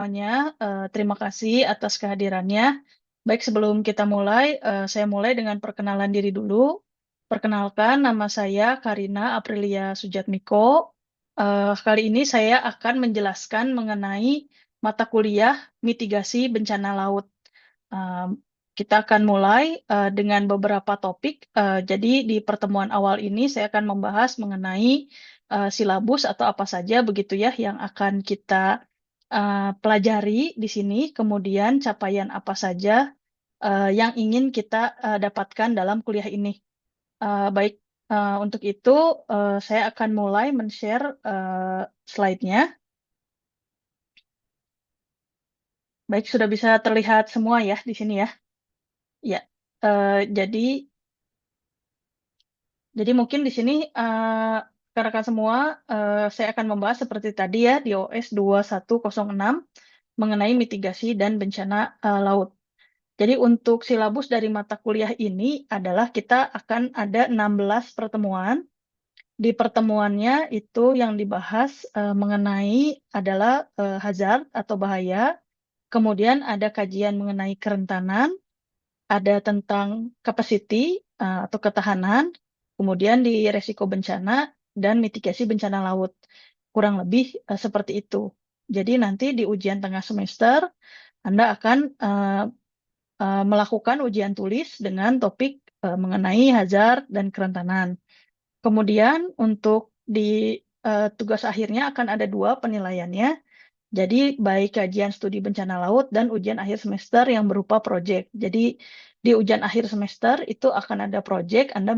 semuanya. Terima kasih atas kehadirannya. Baik, sebelum kita mulai, saya mulai dengan perkenalan diri dulu. Perkenalkan, nama saya Karina Aprilia Sujatmiko. Kali ini saya akan menjelaskan mengenai mata kuliah mitigasi bencana laut. Um, Kita akan mulai dengan beberapa topik. Jadi di pertemuan awal ini saya akan membahas mengenai silabus atau apa saja begitu ya yang akan kita pelajari di sini. Kemudian capaian apa saja yang ingin kita dapatkan dalam kuliah ini. Baik, untuk itu saya akan mulai men-share slide-nya. Baik, sudah bisa terlihat semua ya di sini ya. Ya, jadi Jadi mungkin di sini rekan-rekan semua saya akan membahas seperti tadi ya di OS 2106 mengenai mitigasi dan bencana laut. Jadi untuk silabus dari mata kuliah ini adalah kita akan ada 16 pertemuan. Di pertemuannya itu yang dibahas mengenai adalah hazard atau bahaya, kemudian ada kajian mengenai kerentanan, ada tentang capacity atau ketahanan, kemudian di resiko bencana dan mitigasi bencana laut. Kurang lebih seperti itu. Jadi nanti di ujian tengah semester Anda akan melakukan ujian tulis dengan topik mengenai hazard dan kerentanan. Kemudian untuk di tugas akhirnya akan ada dua penilaiannya. Jadi baik kajian studi bencana laut dan ujian akhir semester yang berupa proyek. Jadi di ujian akhir semester itu akan ada proyek, Anda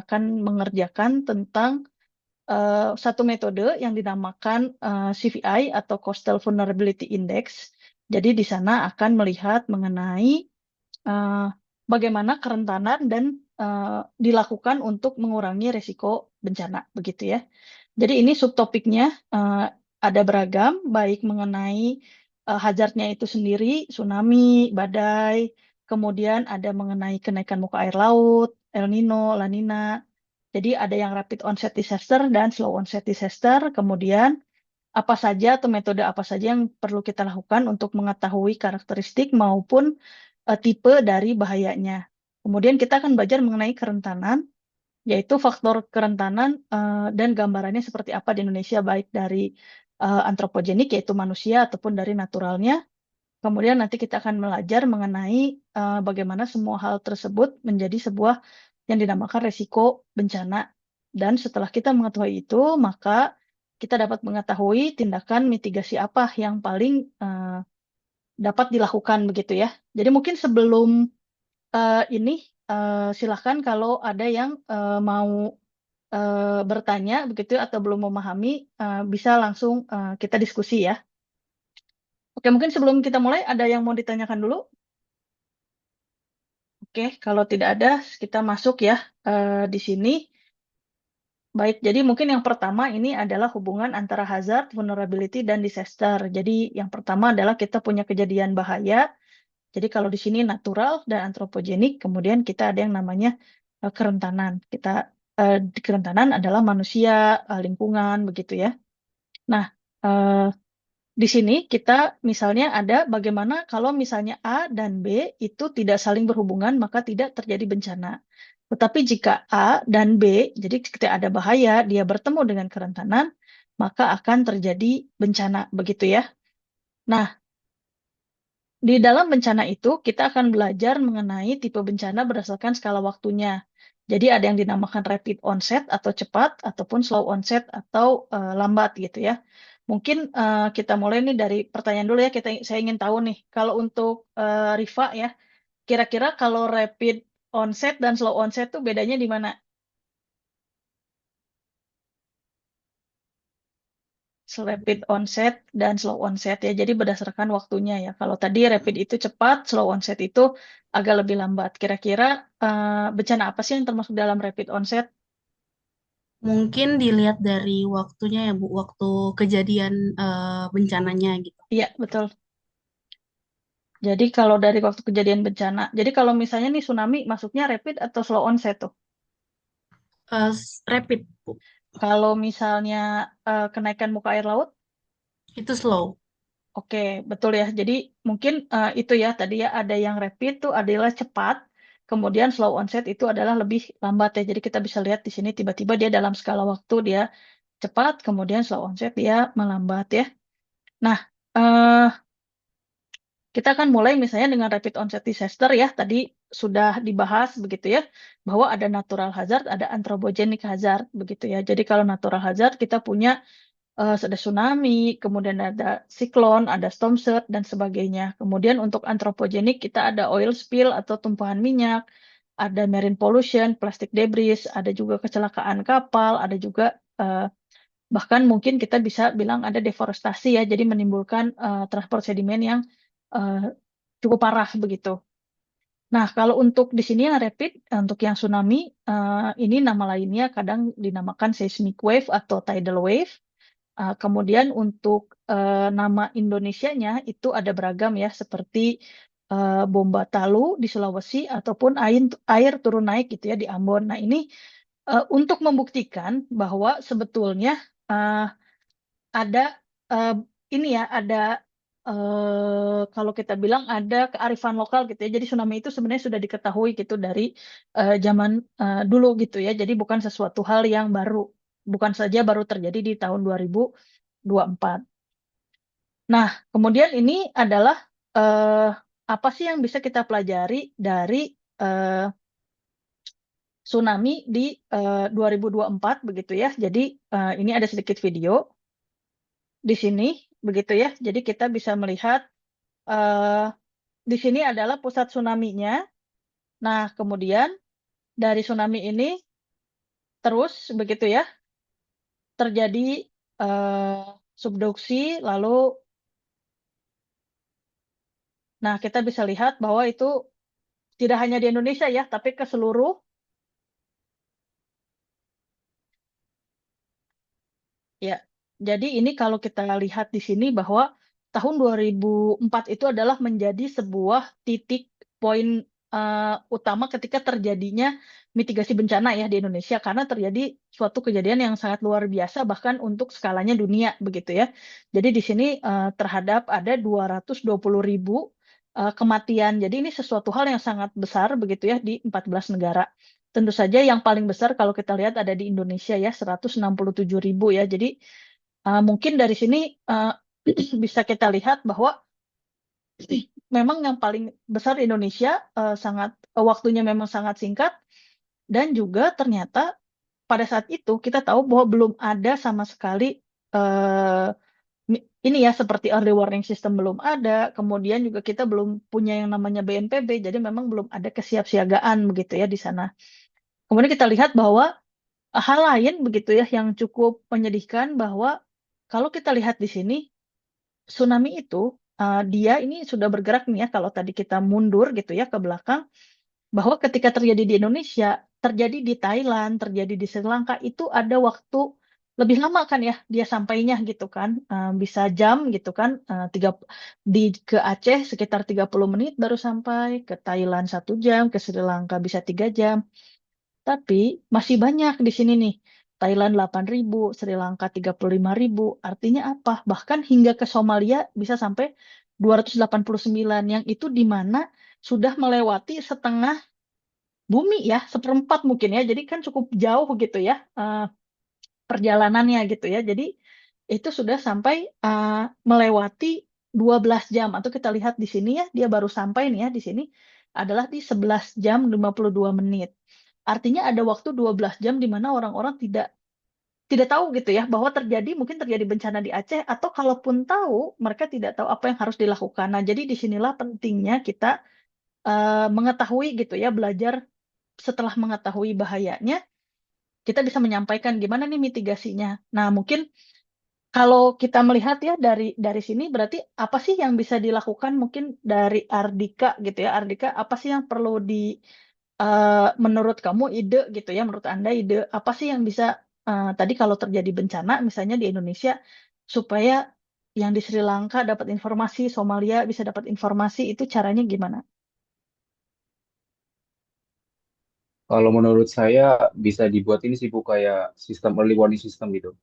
akan mengerjakan tentang satu metode yang dinamakan CVI atau Coastal Vulnerability Index. Jadi di sana akan melihat mengenai eh, bagaimana kerentanan dan dilakukan untuk mengurangi risiko bencana, begitu ya. Jadi ini subtopiknya ada beragam, baik mengenai hazardnya itu sendiri, tsunami, badai, kemudian ada mengenai kenaikan muka air laut, El Nino, La Nina. Jadi ada yang rapid onset disaster dan slow onset disaster, kemudian apa saja atau metode apa saja yang perlu kita lakukan untuk mengetahui karakteristik maupun tipe dari bahayanya. Kemudian kita akan belajar mengenai kerentanan, yaitu faktor kerentanan dan gambarannya seperti apa di Indonesia, baik dari antropogenik, yaitu manusia, ataupun dari naturalnya. Kemudian nanti kita akan belajar mengenai bagaimana semua hal tersebut menjadi sebuah yang dinamakan resiko bencana. Dan setelah kita mengetahui itu, maka kita dapat mengetahui tindakan mitigasi apa yang paling dapat dilakukan begitu ya. Jadi mungkin sebelum ini silahkan kalau ada yang mau bertanya begitu atau belum memahami bisa langsung kita diskusi ya. Oke, mungkin sebelum kita mulai ada yang mau ditanyakan dulu. Oke, kalau tidak ada kita masuk ya di sini. Baik, jadi mungkin yang pertama ini adalah hubungan antara hazard, vulnerability, dan disaster. Jadi yang pertama adalah kita punya kejadian bahaya. Jadi kalau di sini natural dan antropogenik, kemudian kita ada yang namanya kerentanan. Kerentanan adalah manusia, lingkungan, begitu ya. Nah, di sini kita misalnya ada bagaimana kalau misalnya A dan B itu tidak saling berhubungan, maka tidak terjadi bencana. Tetapi jika A dan B, jadi ketika ada bahaya, dia bertemu dengan kerentanan, maka akan terjadi bencana, begitu ya. Nah, di dalam bencana itu, kita akan belajar mengenai tipe bencana berdasarkan skala waktunya. Jadi ada yang dinamakan rapid onset atau cepat, ataupun slow onset atau lambat gitu ya. Mungkin kita mulai nih dari pertanyaan dulu ya. Saya ingin tahu nih, kalau untuk Rifa ya, kira-kira kalau rapid onset dan slow onset tuh bedanya di mana? Rapid onset dan slow onset ya. Jadi berdasarkan waktunya ya. Kalau tadi rapid itu cepat, slow onset itu agak lebih lambat. Kira-kira bencana apa sih yang termasuk dalam rapid onset? Mungkin dilihat dari waktunya ya Bu, waktu kejadian bencananya gitu. Iya, betul. Jadi kalau dari waktu kejadian bencana. Jadi kalau misalnya nih tsunami masuknya rapid atau slow onset tuh? Rapid Bu, Kalau misalnya kenaikan muka air laut, itu slow. Oke, betul ya. Jadi mungkin itu ya tadi ya ada yang rapid tuh adalah cepat, kemudian slow onset itu adalah lebih lambat ya. Jadi kita bisa lihat di sini tiba-tiba dia dalam skala waktu dia cepat, kemudian slow onset dia melambat ya. Nah, eh, kita akan mulai misalnya dengan rapid onset disaster ya. Tadi sudah dibahas begitu ya, bahwa ada natural hazard, ada anthropogenic hazard begitu ya. Jadi kalau natural hazard kita punya ada tsunami, kemudian ada siklon, ada storm surge, dan sebagainya. Kemudian untuk anthropogenic kita ada oil spill atau tumpahan minyak, ada marine pollution, plastic debris, ada juga kecelakaan kapal, ada juga bahkan mungkin kita bisa bilang ada deforestasi ya, jadi menimbulkan transport sedimen yang eh, cukup parah begitu. Nah, kalau untuk di sini yang rapid, untuk yang tsunami, ini nama lainnya kadang dinamakan seismic wave atau tidal wave. Kemudian untuk nama Indonesianya itu ada beragam ya, seperti Bomba Talu di Sulawesi ataupun air turun naik gitu ya di Ambon. Nah, ini untuk membuktikan bahwa sebetulnya eh, ada eh, ini ya, ada kalau kita bilang ada kearifan lokal gitu ya. Jadi tsunami itu sebenarnya sudah diketahui gitu dari zaman dulu gitu ya. Jadi bukan sesuatu hal yang baru, bukan saja baru terjadi di tahun 2024. Nah, kemudian ini adalah eh, apa sih yang bisa kita pelajari dari eh, tsunami di 2024 begitu ya. Jadi ini ada sedikit video di sini begitu ya. Jadi kita bisa melihat eh, di sini adalah pusat tsunami-nya. Nah, kemudian dari tsunami ini terus begitu ya terjadi subduksi lalu nah kita bisa lihat bahwa itu tidak hanya di Indonesia ya, tapi ke seluruh. Ya, jadi ini kalau kita lihat di sini bahwa tahun 2004 itu adalah menjadi sebuah titik poin utama ketika terjadinya mitigasi bencana ya di Indonesia karena terjadi suatu kejadian yang sangat luar biasa bahkan untuk skalanya dunia begitu ya. Jadi di sini terhadap ada 220.000 kematian. Jadi ini sesuatu hal yang sangat besar begitu ya di 14 negara. Tentu saja yang paling besar kalau kita lihat ada di Indonesia ya 167.000 ya. Jadi mungkin dari sini uh, bisa kita lihat bahwa memang yang paling besar di Indonesia waktunya memang sangat singkat dan juga ternyata pada saat itu kita tahu bahwa belum ada sama sekali uh, ini ya seperti early warning system belum ada, kemudian juga kita belum punya yang namanya BNPB, jadi memang belum ada kesiapsiagaan begitu ya di sana. Kemudian kita lihat bahwa hal lain begitu ya yang cukup menyedihkan bahwa kalau kita lihat di sini tsunami itu dia ini sudah bergerak nih ya kalau tadi kita mundur gitu ya ke belakang bahwa ketika terjadi di Indonesia, terjadi di Thailand, terjadi di Sri Lanka itu ada waktu lebih lama kan ya dia sampainya gitu kan. Bisa jam gitu kan. Ke Aceh sekitar 30 menit baru sampai, ke Thailand 1 jam, ke Sri Lanka bisa 3 jam. Tapi masih banyak di sini nih. Thailand 8.000, Sri Lanka 35.000. Artinya apa? Bahkan hingga ke Somalia bisa sampai 289 yang itu di mana sudah melewati setengah bumi ya, seperempat mungkin ya. Jadi kan cukup jauh gitu ya perjalanannya gitu ya. Jadi itu sudah sampai melewati 12 jam atau kita lihat di sini ya, dia baru sampai nih ya di sini adalah di 11 jam 52 menit. Artinya ada waktu 12 jam di mana orang-orang tidak tidak tahu gitu ya bahwa mungkin terjadi bencana di Aceh atau kalaupun tahu mereka tidak tahu apa yang harus dilakukan. Nah, jadi disinilah pentingnya kita mengetahui gitu ya, belajar setelah mengetahui bahayanya, kita bisa menyampaikan gimana nih mitigasinya. Nah, mungkin kalau kita melihat ya dari sini berarti apa sih yang bisa dilakukan mungkin dari Ardika gitu ya. Ardika, apa sih yang perlu menurut kamu ide gitu ya, menurut Anda ide apa sih yang bisa tadi kalau terjadi bencana misalnya di Indonesia supaya yang di Sri Lanka dapat informasi, Somalia bisa dapat informasi itu caranya gimana? Kalau menurut saya bisa dibuat ini sih Bu kayak sistem early warning system gitu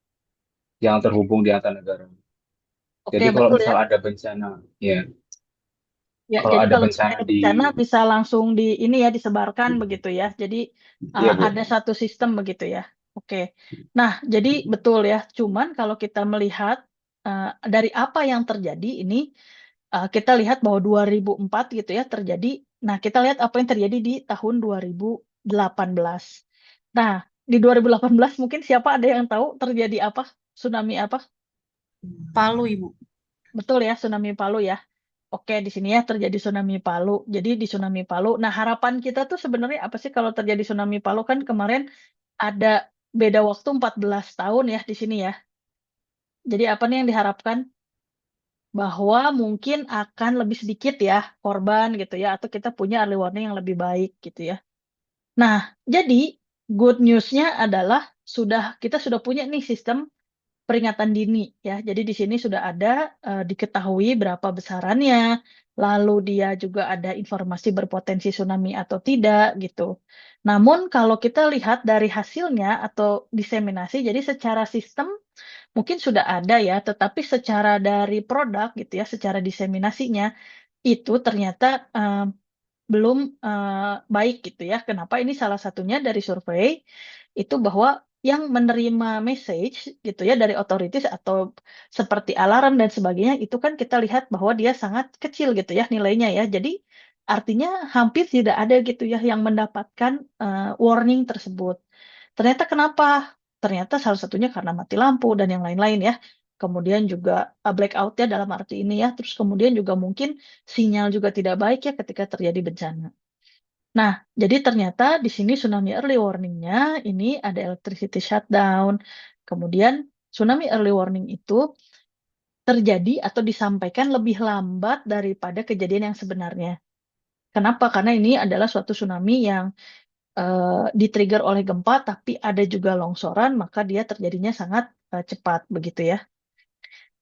yang terhubung di antar negara. Oke, Jadi kalau betul ya. misal ada bencana, ya, Ya, kalau jadi ada kalau bencana misalnya di, bencana bisa langsung di ini ya disebarkan begitu ya. Jadi iya Bu. ada satu sistem begitu ya. Oke. Nah, jadi betul ya. Cuman kalau kita melihat dari apa yang terjadi ini, kita lihat bahwa 2004 gitu ya terjadi. Nah, kita lihat apa yang terjadi di tahun 2018. Nah, di 2018 mungkin siapa ada yang tahu terjadi apa? Tsunami apa? Palu, Ibu. Betul ya, tsunami Palu ya. Oke, di sini ya terjadi tsunami Palu. Jadi di tsunami Palu, nah harapan kita tuh sebenarnya apa sih kalau terjadi tsunami Palu kan kemarin ada beda waktu 14 tahun ya di sini ya. Jadi apa nih yang diharapkan? Bahwa mungkin akan lebih sedikit ya korban gitu ya, atau kita punya early warning yang lebih baik gitu ya. Nah, jadi good news-nya adalah kita sudah punya nih sistem peringatan dini ya. Jadi di sini sudah ada diketahui berapa besarannya, lalu dia juga ada informasi berpotensi tsunami atau tidak gitu. Namun kalau kita lihat dari hasilnya atau diseminasi, jadi secara sistem mungkin sudah ada ya, tetapi secara dari produk gitu ya, secara diseminasinya itu ternyata belum baik gitu ya. Kenapa? Ini salah satunya dari survei itu bahwa yang menerima message gitu ya dari authorities atau seperti alarm dan sebagainya itu kan kita lihat bahwa dia sangat kecil gitu ya nilainya ya. Jadi artinya hampir tidak ada gitu ya yang mendapatkan warning tersebut. Ternyata kenapa? Ternyata salah satunya karena mati lampu dan yang lain-lain ya. Kemudian juga blackout ya dalam arti ini ya. Terus kemudian juga mungkin sinyal juga tidak baik ya ketika terjadi bencana. Nah, jadi ternyata di sini tsunami early warning-nya ini ada electricity shutdown. Kemudian tsunami early warning itu terjadi atau disampaikan lebih lambat daripada kejadian yang sebenarnya. Kenapa? Karena ini adalah suatu tsunami yang di-trigger oleh gempa, tapi ada juga longsoran, maka dia terjadinya sangat cepat begitu ya.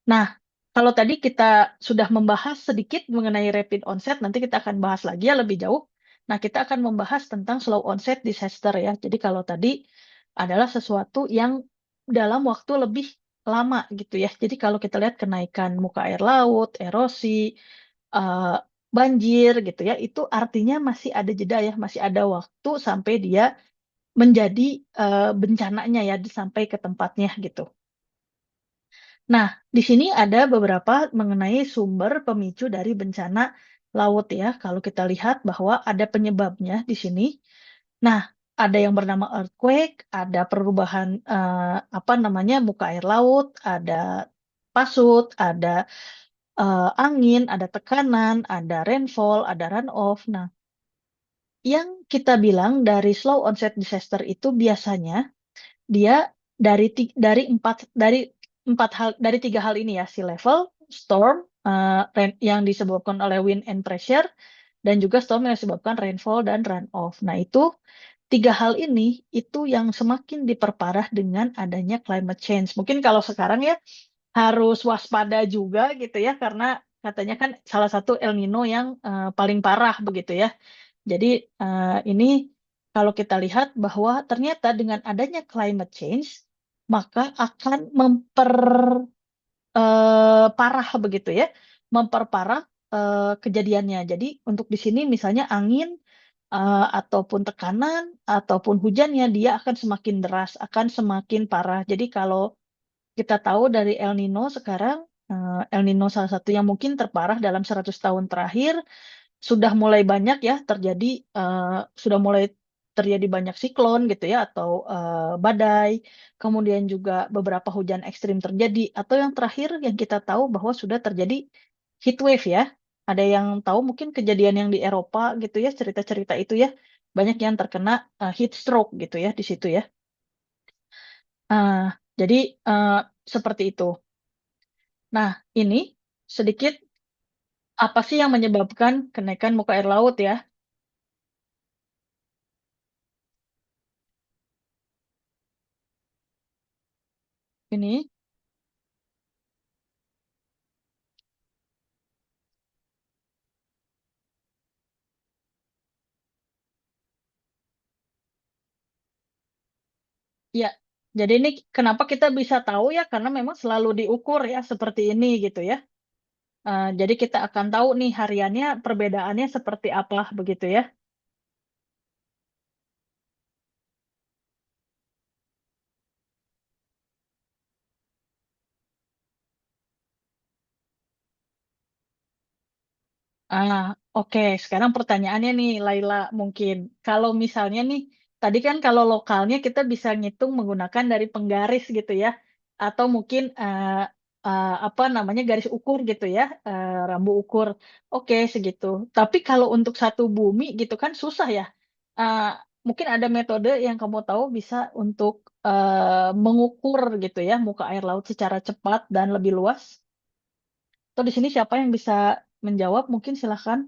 Nah, kalau tadi kita sudah membahas sedikit mengenai rapid onset, nanti kita akan bahas lagi ya lebih jauh. Nah, kita akan membahas tentang slow onset disaster ya. Jadi kalau tadi adalah sesuatu yang dalam waktu lebih lama gitu ya. Jadi kalau kita lihat kenaikan muka air laut, erosi, eh, banjir gitu ya, itu artinya masih ada jeda ya, masih ada waktu sampai dia menjadi bencananya ya, sampai ke tempatnya gitu. Nah, di sini ada beberapa mengenai sumber pemicu dari bencana laut ya. Kalau kita lihat bahwa ada penyebabnya di sini. Nah, ada yang bernama earthquake, ada perubahan apa namanya muka air laut, ada pasut, ada angin, ada tekanan, ada rainfall, ada runoff. Nah, yang kita bilang dari slow onset disaster itu biasanya dia dari tiga hal ini ya, sea level, storm yang disebabkan oleh wind and pressure, dan juga storm yang disebabkan rainfall dan runoff. Nah, itu tiga hal ini itu yang semakin diperparah dengan adanya climate change. Mungkin kalau sekarang ya harus waspada juga gitu ya, karena katanya kan salah satu El Nino yang paling parah begitu ya. Jadi ini kalau kita lihat bahwa ternyata dengan adanya climate change, maka akan memperparah begitu ya, memperparah kejadiannya. Jadi untuk di sini misalnya angin ataupun tekanan ataupun hujannya dia akan semakin deras, akan semakin parah. Jadi kalau kita tahu dari El Nino sekarang, El Nino salah satu yang mungkin terparah dalam 100 tahun terakhir, sudah mulai banyak ya terjadi, sudah mulai terjadi banyak siklon gitu ya, atau badai, kemudian juga beberapa hujan ekstrim terjadi, atau yang terakhir yang kita tahu bahwa sudah terjadi heat wave ya. Ada yang tahu mungkin kejadian yang di Eropa gitu ya, cerita-cerita itu ya, banyak yang terkena heat stroke gitu ya di situ ya. Ah, jadi eh, seperti itu. Nah, ini sedikit apa sih yang menyebabkan kenaikan muka air laut ya? Ini, ya. Jadi ini kenapa kita bisa tahu ya, karena memang selalu diukur ya seperti ini gitu ya. Jadi kita akan tahu nih hariannya perbedaannya seperti apa begitu ya. Oke. Sekarang pertanyaannya nih, Laila, mungkin kalau misalnya nih, tadi kan kalau lokalnya kita bisa ngitung menggunakan dari penggaris gitu ya, atau mungkin apa namanya garis ukur gitu ya, rambu ukur. Oke, segitu. Tapi kalau untuk satu bumi gitu kan susah ya. Eh, Mungkin ada metode yang kamu tahu bisa untuk mengukur gitu ya muka air laut secara cepat dan lebih luas. Atau di sini siapa yang bisa menjawab? Mungkin silahkan.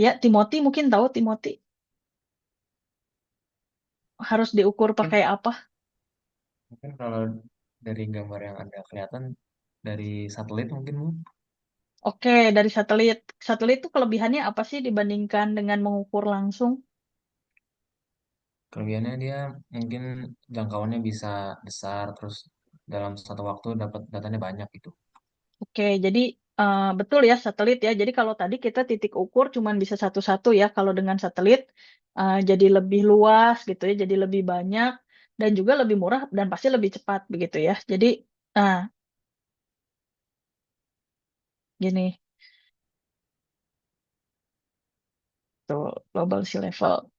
Ya, Timothy mungkin tahu Timothy harus diukur Mungkin, pakai apa? mungkin kalau dari gambar yang Anda kelihatan dari satelit mungkin Bu. Oke, dari satelit. Satelit itu kelebihannya apa sih dibandingkan dengan mengukur langsung? Kelebihannya dia mungkin jangkauannya bisa besar terus dalam satu waktu dapat datanya banyak gitu. Oke, jadi betul ya satelit ya. Jadi kalau tadi kita titik ukur cuman bisa satu-satu ya. Kalau dengan satelit jadi lebih luas gitu ya, jadi lebih banyak dan juga lebih murah dan pasti lebih cepat begitu ya. Jadi nah gini tuh global sea level.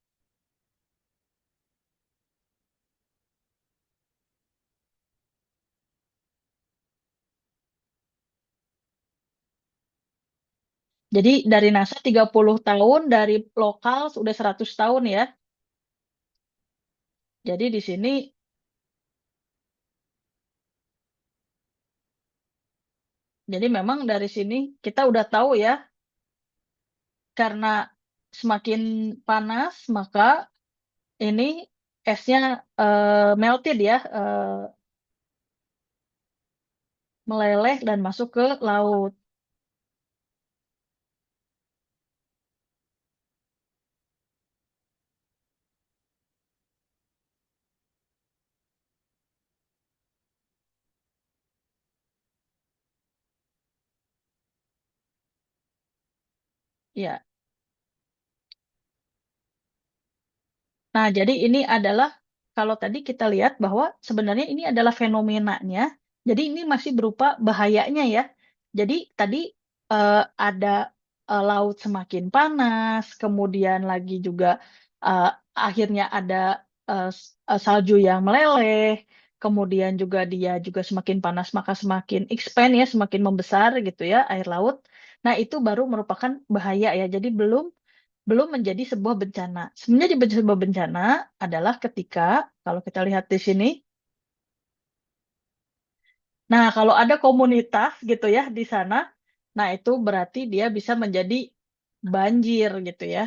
Jadi dari NASA 30 tahun, dari lokal sudah 100 tahun ya. Jadi di sini, jadi memang dari sini kita udah tahu ya, karena semakin panas maka ini esnya melted ya, meleleh dan masuk ke laut. Ya. Nah, jadi ini adalah kalau tadi kita lihat bahwa sebenarnya ini adalah fenomenanya. Jadi ini masih berupa bahayanya ya. Jadi tadi ada laut semakin panas, kemudian lagi juga eh, akhirnya ada salju yang meleleh, kemudian juga dia juga semakin panas maka semakin expand ya, semakin membesar gitu ya air laut. Nah, itu baru merupakan bahaya ya. Jadi belum menjadi sebuah bencana. Sebenarnya di sebuah bencana adalah ketika, kalau kita lihat di sini, nah kalau ada komunitas gitu ya di sana, nah itu berarti dia bisa menjadi banjir gitu ya.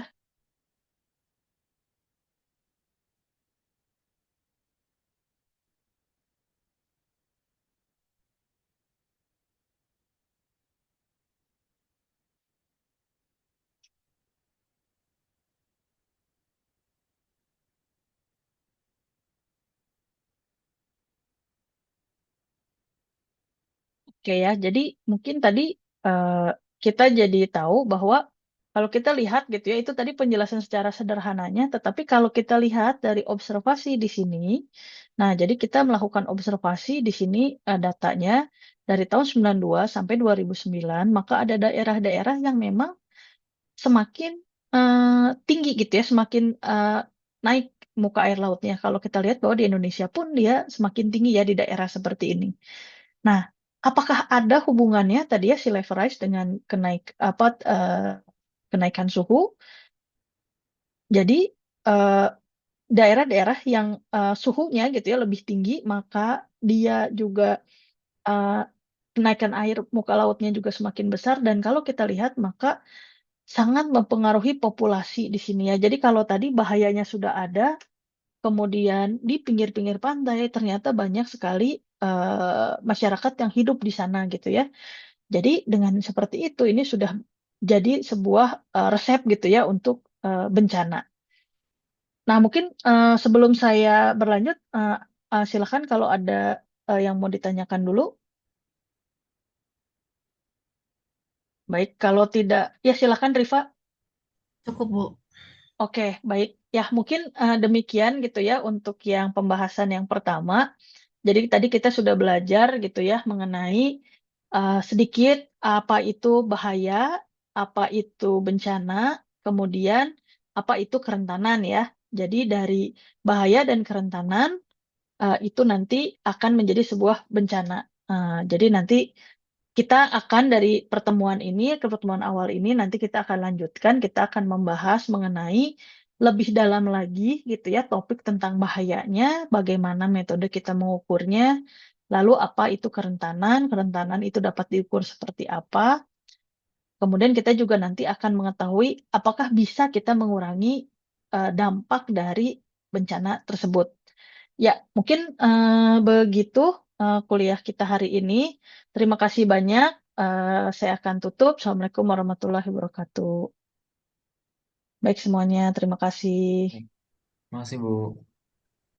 Oke ya, jadi mungkin tadi eh, kita jadi tahu bahwa kalau kita lihat gitu ya, itu tadi penjelasan secara sederhananya, tetapi kalau kita lihat dari observasi di sini, nah jadi kita melakukan observasi di sini datanya dari tahun 92 sampai 2009, maka ada daerah-daerah yang memang semakin tinggi gitu ya, semakin naik muka air lautnya. Kalau kita lihat bahwa di Indonesia pun dia semakin tinggi ya di daerah seperti ini. Nah, apakah ada hubungannya tadi ya si level rise dengan kenaikan suhu? Jadi eh, daerah-daerah yang suhunya gitu ya lebih tinggi, maka dia juga eh, kenaikan air muka lautnya juga semakin besar. Dan kalau kita lihat maka sangat mempengaruhi populasi di sini ya. Jadi kalau tadi bahayanya sudah ada, kemudian di pinggir-pinggir pantai ternyata banyak sekali masyarakat yang hidup di sana gitu ya. Jadi dengan seperti itu ini sudah jadi sebuah resep gitu ya untuk bencana. Nah, mungkin sebelum saya berlanjut, silakan kalau ada yang mau ditanyakan dulu. Baik, kalau tidak, ya silakan Rifa. Cukup, Bu. Oke, baik. Ya, mungkin demikian gitu ya untuk yang pembahasan yang pertama. Jadi tadi kita sudah belajar gitu ya mengenai sedikit apa itu bahaya, apa itu bencana, kemudian apa itu kerentanan ya. Jadi dari bahaya dan kerentanan itu nanti akan menjadi sebuah bencana. Jadi nanti kita akan dari pertemuan ini ke pertemuan awal ini nanti kita akan lanjutkan, kita akan membahas mengenai lebih dalam lagi gitu ya topik tentang bahayanya, bagaimana metode kita mengukurnya, lalu apa itu kerentanan, kerentanan itu dapat diukur seperti apa. Kemudian kita juga nanti akan mengetahui apakah bisa kita mengurangi dampak dari bencana tersebut. Ya, mungkin begitu kuliah kita hari ini. Terima kasih banyak. Saya akan tutup. Assalamualaikum warahmatullahi wabarakatuh. Baik semuanya, terima kasih. Makasih, Bu.